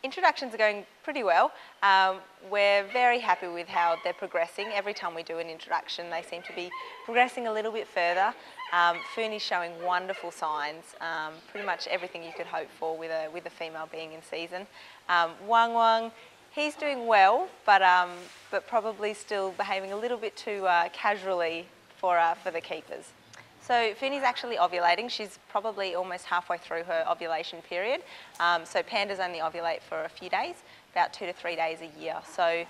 Introductions are going pretty well. We're very happy with how they're progressing. Every time we do an introduction, they seem to be progressing a little bit further. Fooni's showing wonderful signs, pretty much everything you could hope for with a female being in season. Wang Wang, he's doing well, but probably still behaving a little bit too casually for the keepers. So Fooni's actually ovulating. She's probably almost halfway through her ovulation period. So pandas only ovulate for a few days, about 2 to 3 days a year. So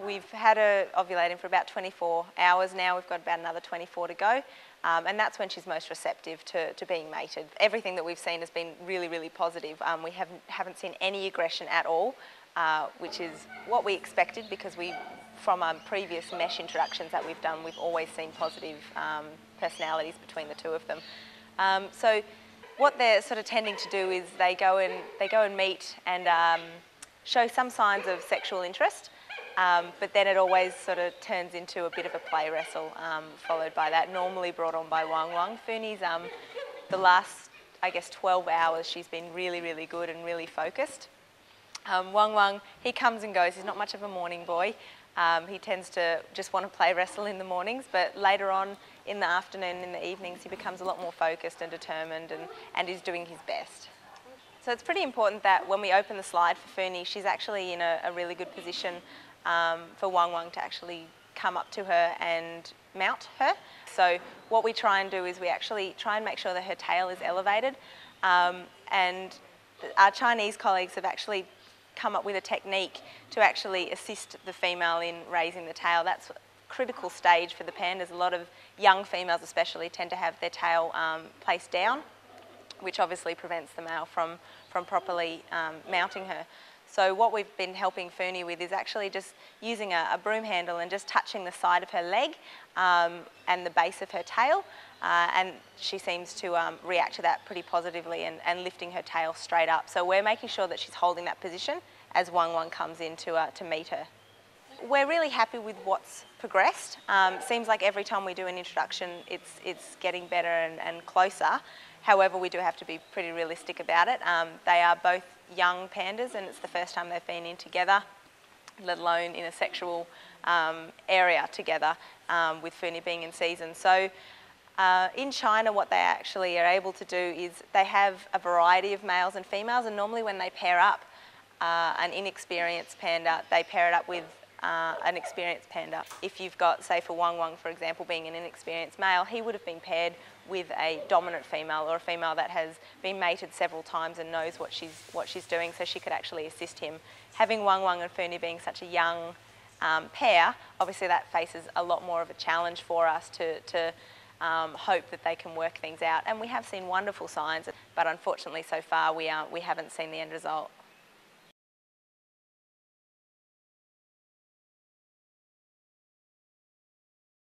we've had her ovulating for about 24 hours now. We've got about another 24 to go. And that's when she's most receptive to being mated. Everything that we've seen has been really, really positive. We haven't seen any aggression at all, which is what we expected, because from previous mesh introductions that we've done, we've always seen positive personalities between the two of them. So what they're sort of tending to do is they go and meet and show some signs of sexual interest, but then it always sort of turns into a bit of a play wrestle, followed by that, normally brought on by Wang Wang. Fooni's the last, I guess, 12 hours, she's been really, really good and really focused. Wang Wang, he comes and goes. He's not much of a morning boy. He tends to just want to play wrestle in the mornings, but later on in the afternoon and in the evenings, he becomes a lot more focused and determined and is doing his best. So it's pretty important that when we open the slide for Fooni, she's actually in a really good position for Wang Wang to actually come up to her and mount her. So what we try and do is we actually try and make sure that her tail is elevated, and our Chinese colleagues have actually come up with a technique to actually assist the female in raising the tail. That's a critical stage for the pandas. A lot of young females especially tend to have their tail placed down, which obviously prevents the male from properly mounting her. So what we've been helping Fooni with is actually just using a broom handle and just touching the side of her leg and the base of her tail, and she seems to react to that pretty positively and lifting her tail straight up. So we're making sure that she's holding that position as Wang Wang comes in to meet her. We're really happy with what's progressed. Seems like every time we do an introduction, it's getting better and closer. However, we do have to be pretty realistic about it. They are both young pandas, and it's the first time they've been in together, let alone in a sexual area together, with Fooni being in season. So in China, what they actually are able to do is they have a variety of males and females, and normally when they pair up an inexperienced panda, they pair it up with an experienced panda. If you've got, say for Wang Wang, for example, being an inexperienced male, he would have been paired with a dominant female, or a female that has been mated several times and knows what she's doing, so she could actually assist him. Having Wang Wang and Fooni being such a young pair, obviously that faces a lot more of a challenge for us to hope that they can work things out. And we have seen wonderful signs, but unfortunately so far we haven't seen the end result.